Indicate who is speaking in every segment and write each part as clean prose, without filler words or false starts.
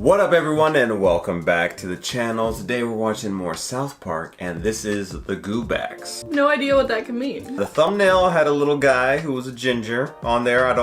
Speaker 1: What up everyone and welcome back to the channel. Today we're watching more South Park and this is the Goobacks.
Speaker 2: No idea what that could mean.
Speaker 1: The thumbnail had a little guy who was a ginger on there. I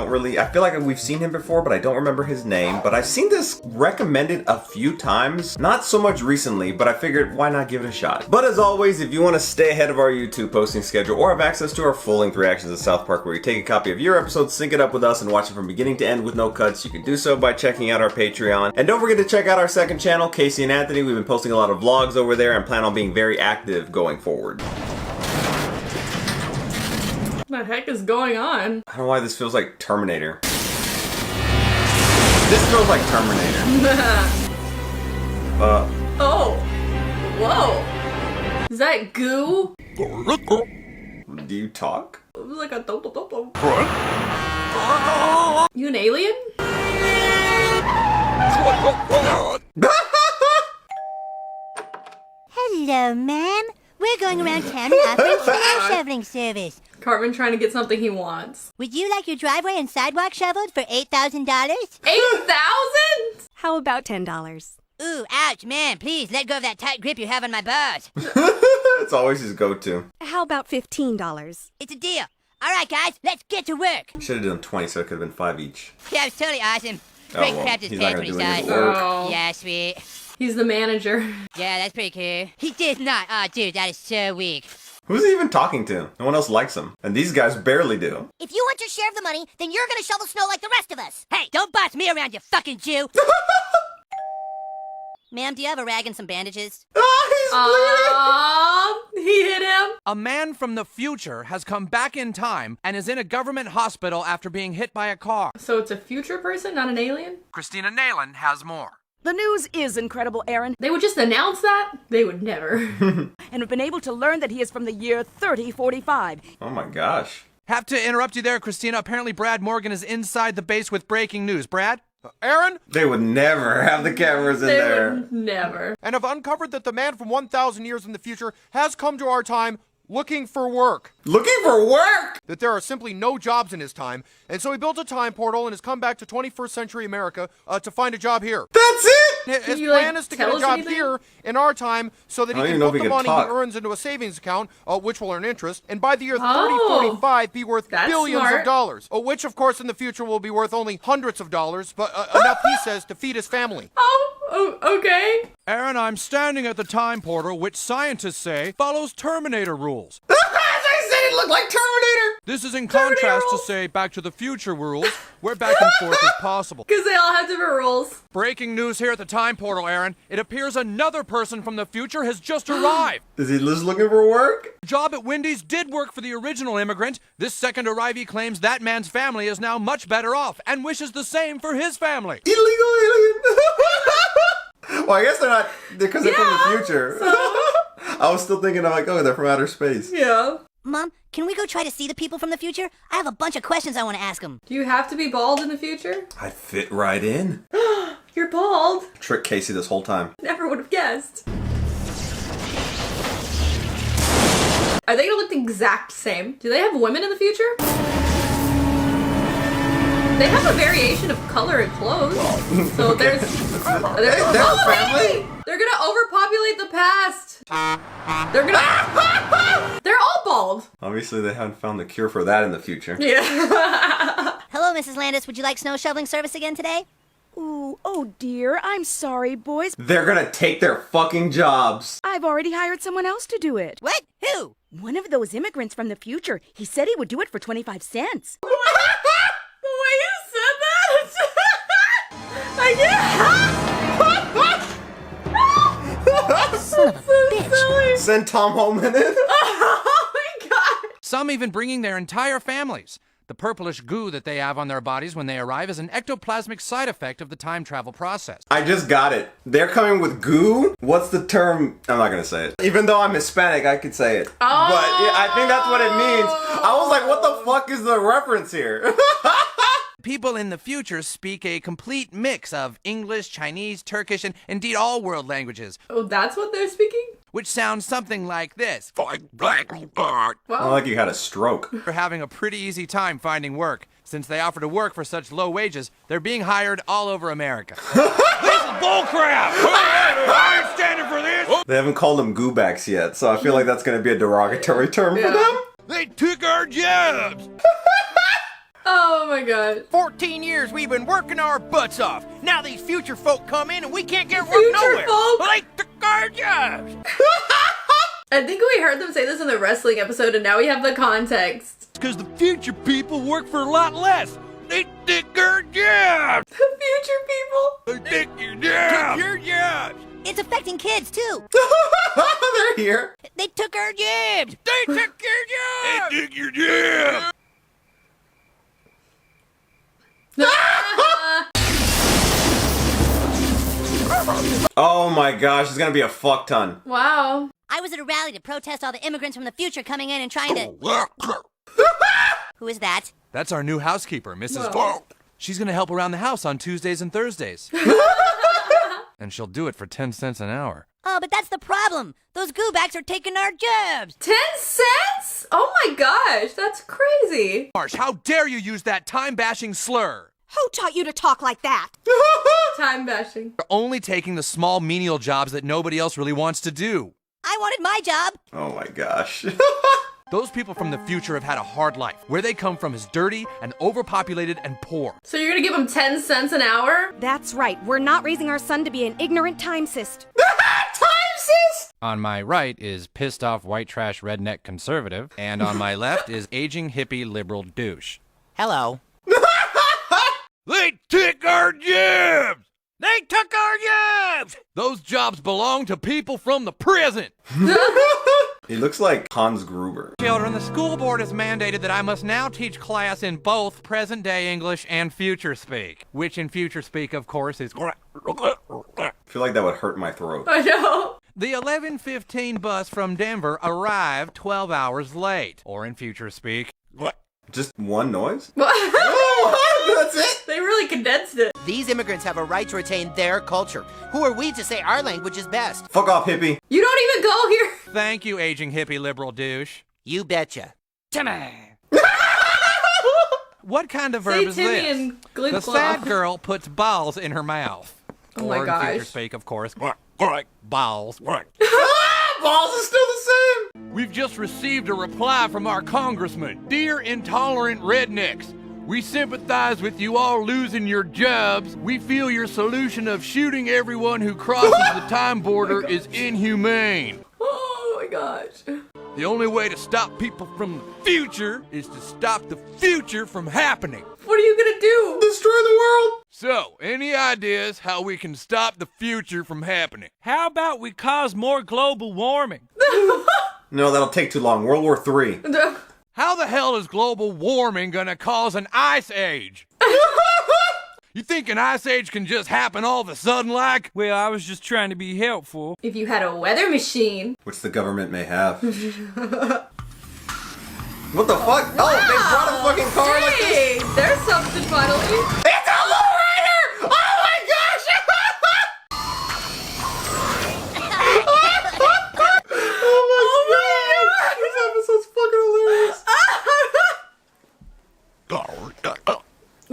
Speaker 1: feel like we've seen him before but I don't remember his name. But I've seen this recommended a few times. Not so much recently, but I figured why not give it a shot. But as always, if you want to stay ahead of our YouTube posting schedule or have access to our full-length reactions of South Park where you take a copy of your episode, sync it up with us and watch it from beginning to end with no cuts, you can do so by checking out our Patreon. And don't forget to check out our second channel, Casey and Anthony. We've been posting a lot of vlogs over there and plan on being very active going forward.
Speaker 2: What the heck is going on?
Speaker 1: I don't know why this feels like Terminator. This feels like Terminator.
Speaker 2: Oh. Whoa. Is that goo?
Speaker 1: Do you talk?
Speaker 2: It was like a You an alien?
Speaker 3: Hello, ma'am. We're going around town and offering snow shoveling service.
Speaker 2: Cartman trying to get something he wants.
Speaker 3: Would you like your driveway and sidewalk shoveled for $8,000?
Speaker 2: 8,000?
Speaker 4: How about $10?
Speaker 3: Ooh, ouch, man. Please let go of that tight grip you have on my bars.
Speaker 1: It's always his go-to.
Speaker 4: How about $15?
Speaker 3: It's a deal. All right, guys, let's get to work.
Speaker 1: Should have done 20 so it could have been 5 each.
Speaker 3: Yeah, it was totally awesome.
Speaker 1: Oh,
Speaker 3: Great
Speaker 1: well,
Speaker 3: craft is
Speaker 1: he's not
Speaker 3: paid
Speaker 1: gonna
Speaker 3: for
Speaker 1: do
Speaker 3: his
Speaker 1: any
Speaker 3: size.
Speaker 1: work.
Speaker 2: Oh.
Speaker 3: Yeah, sweet.
Speaker 2: He's the manager.
Speaker 3: Yeah, that's pretty cool. He did not. Oh, dude, that is so weak.
Speaker 1: Who's he even talking to? No one else likes him. And these guys barely do.
Speaker 3: If you want your share of the money, then you're gonna shovel snow like the rest of us. Hey, don't boss me around, you fucking Jew. Ma'am, do you have a rag and some bandages?
Speaker 2: He hit him.
Speaker 5: A man from the future has come back in time and is in a government hospital after being hit by a car.
Speaker 2: So it's a future person, not an alien?
Speaker 5: Christina Nalen has more.
Speaker 6: The news is incredible, Aaron,
Speaker 2: They would just announce that? They would never.
Speaker 6: and have been able to learn that he is from the year 3045.
Speaker 1: Oh my gosh.
Speaker 5: Have to interrupt you there, Christina. Apparently Brad Morgan is inside the base with breaking news. Brad? Aaron?
Speaker 1: They would never have the cameras in
Speaker 2: They
Speaker 1: there.
Speaker 2: would never.
Speaker 5: And have uncovered that the man from 1,000 years in the future has come to our time looking for work.
Speaker 1: Looking for work!
Speaker 5: That there are simply no jobs in his time, and so he built a time portal and has come back to 21st century America to find a job here.
Speaker 1: That's it!
Speaker 5: His
Speaker 2: you,
Speaker 5: plan
Speaker 2: like,
Speaker 5: is to get
Speaker 2: tell
Speaker 5: a
Speaker 2: us
Speaker 5: job
Speaker 2: anything?
Speaker 5: here in our time so that
Speaker 1: I
Speaker 5: he
Speaker 1: don't
Speaker 5: can
Speaker 1: even know
Speaker 5: put
Speaker 1: if he
Speaker 5: the
Speaker 1: can
Speaker 5: money
Speaker 1: talk.
Speaker 5: he earns into a savings account, which will earn interest, and by the year
Speaker 2: Oh.
Speaker 5: 3045 be worth
Speaker 2: That's
Speaker 5: billions
Speaker 2: smart.
Speaker 5: of dollars, which of course in the future will be worth only hundreds of dollars, but enough, he says, to feed his family.
Speaker 2: Oh, okay.
Speaker 5: Aaron, I'm standing at the time portal, which scientists say follows Terminator rules.
Speaker 1: I said it looked like Terminator!
Speaker 5: This is in
Speaker 2: Terminator
Speaker 5: contrast to,
Speaker 2: rules.
Speaker 5: say, Back to the Future rules, where back and forth is possible.
Speaker 2: Because they all have different rules.
Speaker 5: Breaking news here at the time portal, Aaron. It appears another person from the future has just arrived.
Speaker 1: Is he just looking for work?
Speaker 5: Job at Wendy's did work for the original immigrant. This second arrivee claims that man's family is now much better off and wishes the same for his family.
Speaker 1: Illegal alien! Well, I guess they're not, because they're from the future.
Speaker 2: So,
Speaker 1: I was still thinking, I'm like, oh, they're from outer space.
Speaker 2: yeah.
Speaker 3: Mom, can we go try to see the people from the future? I have a bunch of questions I want to ask them.
Speaker 2: Do you have to be bald in the future?
Speaker 1: I fit right in.
Speaker 2: You're bald.
Speaker 1: Trick Casey this whole time.
Speaker 2: Never would have guessed. Are they gonna look the exact same? Do they have women in the future? They have a variation of color and clothes. So there's
Speaker 1: They're a family?
Speaker 2: They're gonna overpopulate the past. They're gonna They're all bald.
Speaker 1: Obviously, they haven't found the cure for that in the future.
Speaker 2: Yeah.
Speaker 3: Hello, Mrs. Landis. Would you like snow shoveling service again today?
Speaker 6: Ooh, oh dear, I'm sorry, boys.
Speaker 1: They're gonna take their fucking jobs.
Speaker 6: I've already hired someone else to do it.
Speaker 3: What? Who?
Speaker 6: One of those immigrants from the future. He said he would do it for 25 cents.
Speaker 2: The way you said that, I can't.
Speaker 3: Son of a bitch.
Speaker 2: Silly.
Speaker 1: Send Tom Holman in.
Speaker 2: Oh my god.
Speaker 5: Some even bringing their entire families. The purplish goo that they have on their bodies when they arrive is an ectoplasmic side effect of the time travel process.
Speaker 1: I just got it. They're coming with goo? What's the term? I'm not gonna say it. Even though I'm Hispanic, I could say it. But yeah, I think that's what it means. I was like, what the fuck is the reference here?
Speaker 5: People in the future speak a complete mix of English, Chinese, Turkish, and indeed all world languages,
Speaker 2: Oh, that's what they're speaking?
Speaker 5: which sounds something like this.
Speaker 1: I like you had a stroke.
Speaker 5: They're having a pretty easy time finding work. Since they offer to work for such low wages, they're being hired all over America.
Speaker 1: This is bull
Speaker 7: crap! I ain't standing for this!
Speaker 1: They haven't called them Goobacks yet, so I feel like that's gonna be a derogatory term for them.
Speaker 7: They took our jobs!
Speaker 2: Oh my god.
Speaker 8: 14 years we've been working our butts off. Now these future folk come in and we can't get work
Speaker 2: Future
Speaker 8: nowhere.
Speaker 2: folk?
Speaker 8: Well, they took our jobs.
Speaker 2: I think we heard them say this in the wrestling episode and now we have the context.
Speaker 7: Because the future people work for a lot less. They took our jobs!
Speaker 2: The future people?
Speaker 7: They took your jobs! Took your jobs!
Speaker 3: It's affecting kids, too.
Speaker 1: They're here.
Speaker 3: They took our jobs.
Speaker 8: They took your jobs.
Speaker 7: They took your jobs!
Speaker 1: Oh my gosh, it's gonna be a fuck ton.
Speaker 2: Wow.
Speaker 3: I was at a rally to protest all the immigrants from the future coming in and trying to... Who is that?
Speaker 5: That's our new housekeeper, Mrs.
Speaker 2: Whoa.
Speaker 5: She's gonna help around the house on Tuesdays and Thursdays. And she'll do it for 10 cents an hour.
Speaker 3: Oh, but that's the problem. Those Goobacks are taking our jobs.
Speaker 2: 10 cents? Oh my gosh, that's crazy.
Speaker 5: Marsh, how dare you use that time-bashing slur?
Speaker 4: Who taught you to talk like that?
Speaker 2: Time bashing.
Speaker 5: You're only taking the small menial jobs that nobody else really wants to do.
Speaker 3: I wanted my job.
Speaker 1: Oh my gosh.
Speaker 5: Those people from the future have had a hard life. Where they come from is dirty and overpopulated and poor.
Speaker 2: So you're gonna give them 10 cents an hour?
Speaker 4: That's right. We're not raising our son to be an ignorant time-cyst.
Speaker 5: On my right is pissed off white trash redneck conservative, and on my left is aging hippie liberal douche.
Speaker 8: Hello.
Speaker 7: They took our jobs!
Speaker 8: They took our jobs.
Speaker 5: Those jobs belong to people from the present.
Speaker 1: He looks like Hans Gruber.
Speaker 5: Children, the school board has mandated that I must now teach class in both present-day English and future speak, which in future speak, of course, is...
Speaker 1: I feel like that would hurt my throat.
Speaker 2: I know.
Speaker 5: The 11:15 bus from Denver arrived 12 hours late, or in future speak...
Speaker 1: Just one noise?
Speaker 2: What?
Speaker 1: Oh, that's it?
Speaker 2: They really condensed it.
Speaker 8: These immigrants have a right to retain their culture. Who are we to say our language is best?
Speaker 1: Fuck off, hippie.
Speaker 2: You don't even go here.
Speaker 5: Thank you, aging hippie liberal douche.
Speaker 8: You betcha.
Speaker 5: Timmy! What kind of verb
Speaker 2: Say
Speaker 5: is
Speaker 2: Timmy
Speaker 5: this?
Speaker 2: and Glip
Speaker 5: The
Speaker 2: Glop.
Speaker 5: sad girl puts balls in her mouth.
Speaker 2: Oh
Speaker 5: or
Speaker 2: my
Speaker 5: in future
Speaker 2: gosh.
Speaker 5: speak, of course. Balls.
Speaker 1: Balls is still the same.
Speaker 7: We've just received a reply from our congressman. Dear intolerant rednecks, we sympathize with you all losing your jobs. We feel your solution of shooting everyone who crosses the time border is inhumane.
Speaker 2: Oh my gosh.
Speaker 7: The only way to stop people from the future is to stop the future from happening.
Speaker 2: What are you gonna do?
Speaker 1: Destroy the world.
Speaker 7: So, any ideas how we can stop the future from happening? How about we cause more global warming?
Speaker 1: No, that'll take too long. World War III.
Speaker 7: How the hell is global warming gonna cause an ice age? You think an ice age can just happen all of a sudden like? Well, I was just trying to be helpful.
Speaker 2: If you had a weather machine.
Speaker 1: Which the government may have. What the fuck? Oh, they brought a fucking car like this?
Speaker 2: Hey, there's something finally.
Speaker 1: It's a lowrider! Oh my gosh! Oh my god! This episode's fucking hilarious.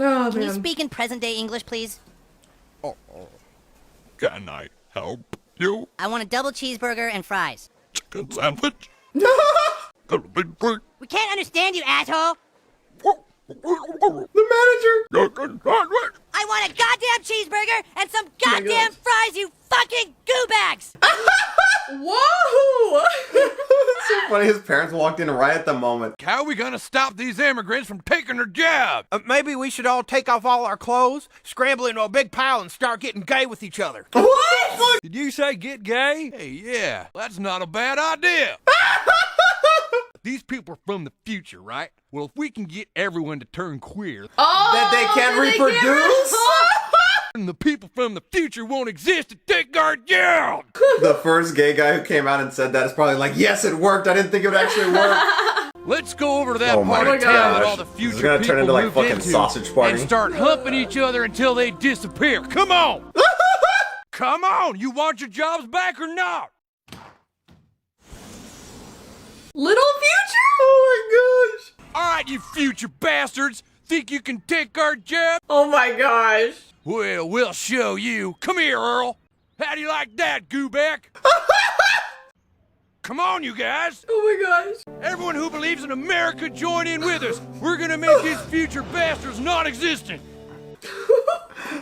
Speaker 2: Oh,
Speaker 3: Can you
Speaker 2: man.
Speaker 3: speak in present-day English, please?
Speaker 7: Can I help you?
Speaker 3: I want a double cheeseburger and fries.
Speaker 7: Chicken sandwich?
Speaker 3: We can't understand you, asshole.
Speaker 1: The manager!
Speaker 7: Chicken sandwich?
Speaker 3: I want a goddamn cheeseburger and some
Speaker 2: my
Speaker 3: goddamn
Speaker 2: gosh.
Speaker 3: fries, you fucking Goobacks!
Speaker 2: Whoa!
Speaker 1: It's so funny, his parents walked in right at the moment.
Speaker 7: How are we gonna stop these immigrants from taking their job?
Speaker 8: Maybe we should all take off all our clothes, scramble into a big pile, and start getting gay with each other.
Speaker 1: What?
Speaker 7: Did you say get gay? Hey, yeah, that's not a bad idea. These people are from the future, right? Well, if we can get everyone to turn queer,
Speaker 2: Oh,
Speaker 1: That they can't
Speaker 2: then
Speaker 1: reproduce?
Speaker 7: then the people from the future won't exist to take our job.
Speaker 1: The first gay guy who came out and said that is probably like, yes, it worked. I didn't think it would actually work.
Speaker 7: Let's go over to that
Speaker 1: Oh my
Speaker 7: part of town that
Speaker 2: gosh.
Speaker 7: all the
Speaker 1: This
Speaker 7: future
Speaker 1: is gonna
Speaker 7: people
Speaker 1: turn into like
Speaker 7: moved
Speaker 1: fucking
Speaker 7: into
Speaker 1: sausage party.
Speaker 7: and start humping each other until they disappear. Come on! Come on! You want your jobs back or not?
Speaker 2: Little future?
Speaker 1: Oh my gosh.
Speaker 7: All right, you future bastards! Think you can take our job?
Speaker 2: Oh my gosh.
Speaker 7: Well, we'll show you. Come here, Earl. How do you like that, Gooback? Come on, you guys.
Speaker 2: Oh my gosh.
Speaker 7: Everyone who believes in America, join in with us. We're gonna make these future bastards non-existent.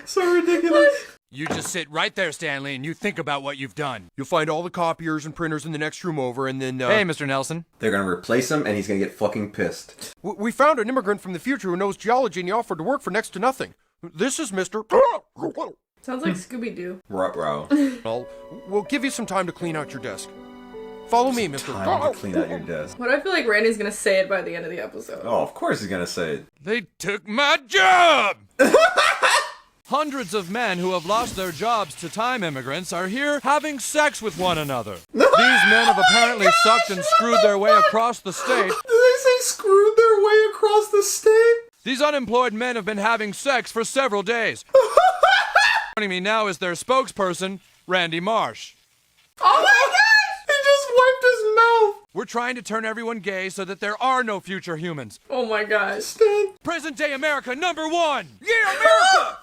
Speaker 1: So ridiculous.
Speaker 5: You just sit right there, Stanley, and you think about what you've done.
Speaker 8: You'll find all the copiers and printers in the next room over, and then,
Speaker 5: Hey, Mr. Nelson.
Speaker 1: They're gonna replace him, and he's gonna get fucking pissed.
Speaker 8: We found an immigrant from the future who knows geology, and he offered to work for next to nothing. This is Mr.
Speaker 2: Sounds like Scooby-Doo.
Speaker 1: Ruh-roh.
Speaker 8: We'll give you some time to clean out your desk. Follow me, Mr.
Speaker 1: Time to clean out your desk.
Speaker 2: Why do I feel like Randy's gonna say it by the end of the episode?
Speaker 1: Oh, of course he's gonna say it.
Speaker 7: They took my job!
Speaker 5: Hundreds of men who have lost their jobs to time immigrants are here having sex with one another. These men have apparently sucked and screwed their way across the state.
Speaker 1: Did they say screwed their way across the state?
Speaker 5: These unemployed men have been having sex for several days. Joining me now is their spokesperson, Randy Marsh.
Speaker 2: Oh my gosh!
Speaker 1: He just wiped his mouth.
Speaker 5: We're trying to turn everyone gay so that there are no future humans.
Speaker 2: Oh my gosh.
Speaker 5: Present day America #1.
Speaker 8: Yeah, America!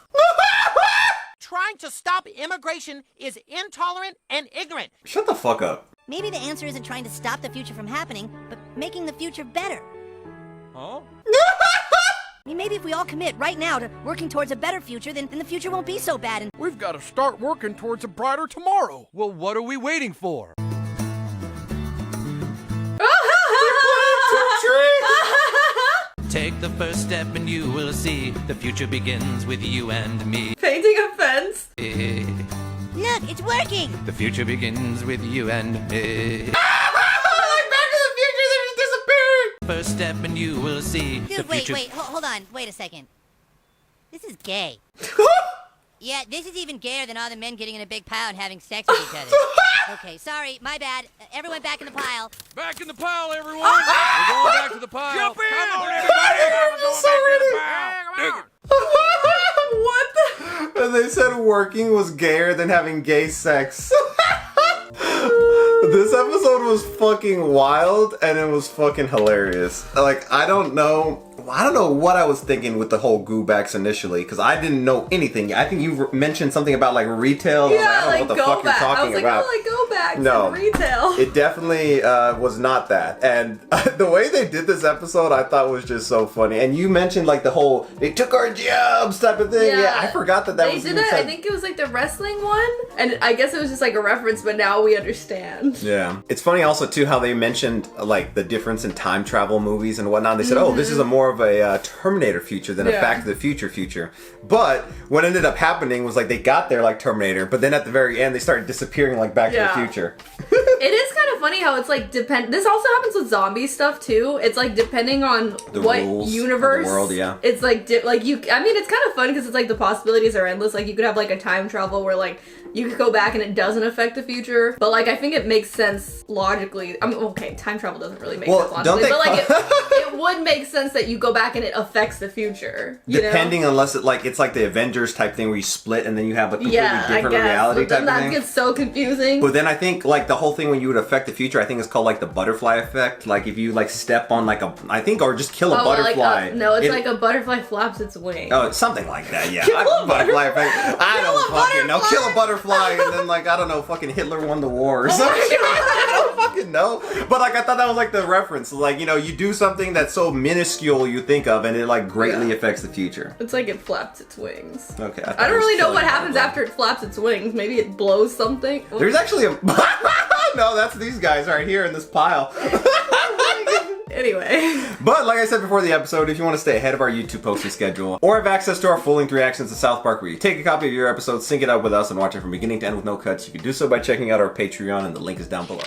Speaker 6: Trying to stop immigration is intolerant and ignorant.
Speaker 1: Shut the fuck up.
Speaker 3: Maybe the answer isn't trying to stop the future from happening, but making the future better.
Speaker 5: Huh?
Speaker 3: I mean, maybe if we all commit right now to working towards a better future, then the future won't be so bad and...
Speaker 8: We've got to start working towards a brighter tomorrow.
Speaker 5: Well, what are we waiting for? Take the first step and you will see the future begins with you and me.
Speaker 2: Painting a fence.
Speaker 3: Look, it's working!
Speaker 5: The future begins with you and me. First step and you will see the
Speaker 3: Dude, wait,
Speaker 5: future.
Speaker 3: hold on, wait a second. This is gay. Yeah, this is even gayer than all the men getting in a big pile and having sex with each other. Okay, sorry, my bad. Everyone back in the pile.
Speaker 7: Back in the pile, everyone! We're going back to the pile.
Speaker 8: Jump in!
Speaker 7: Come on, everybody! We're going back to the pile.
Speaker 2: What the?
Speaker 1: And they said working was gayer than having gay sex. This episode was fucking wild, and it was fucking hilarious. Like, I don't know what I was thinking with the whole Goobacks initially, because I didn't know anything. I think you mentioned something about like retail.
Speaker 2: Yeah,
Speaker 1: I don't know what the fuck you're talking about.
Speaker 2: I was like, oh, like Goobacks
Speaker 1: No.
Speaker 2: and retail.
Speaker 1: It definitely was not that. And the way they did this episode, I thought was just so funny. And you mentioned like the whole, they took our jobs type of thing. Yeah, I forgot that
Speaker 2: they
Speaker 1: was
Speaker 2: did
Speaker 1: even
Speaker 2: it.
Speaker 1: said.
Speaker 2: I think it was like the wrestling one. And I guess it was just like a reference, but now we understand.
Speaker 1: Yeah. It's funny also too how they mentioned like the difference in time travel movies and whatnot. They said, oh, this is a more of a Terminator future than a Back to the Future future. But what ended up happening was like they got there like Terminator, but then at the very end they started disappearing like Back to the Future.
Speaker 2: It is kind of funny how it's like this also happens with zombie stuff too. It's like depending on
Speaker 1: The
Speaker 2: what
Speaker 1: rules
Speaker 2: universe
Speaker 1: of the world, yeah.
Speaker 2: It's like I mean it's kind of fun because it's like the possibilities are endless. Like you could have like a time travel where like you could go back and it doesn't affect the future. But like I think it makes sense logically. I mean, okay, time travel doesn't really make sense logically, but like it would make sense that you go back and it affects the future.
Speaker 1: Depending, unless it's like the Avengers type thing where you split and then you have a completely different reality
Speaker 2: but then
Speaker 1: type
Speaker 2: that
Speaker 1: thing.
Speaker 2: gets so confusing.
Speaker 1: But then I think like the whole thing when you would affect the future, I think it's called like the butterfly effect. Like if you like step on like or just kill a butterfly.
Speaker 2: It's like a butterfly flaps its wing.
Speaker 1: Oh, something like that, yeah. Butterfly effect. I don't fucking know. Kill a butterfly and then like, I don't know, fucking Hitler won the war or something. I don't fucking know. But like I thought that was like the reference. Like, you know, you do something that's so minuscule you think of and it like greatly affects the future.
Speaker 2: It's like it flaps its wings.
Speaker 1: Okay.
Speaker 2: I don't really know what happens after it flaps its wings. Maybe it blows something.
Speaker 1: There's actually a... No, that's these guys right here in this pile.
Speaker 2: Anyway.
Speaker 1: But like I said before the episode, if you want to stay ahead of our YouTube posting schedule or have access to our full-length reactions to South Park where you take a copy of your episode, sync it up with us, and watch it from beginning to end with no cuts, you can do so by checking out our Patreon, and the link is down below.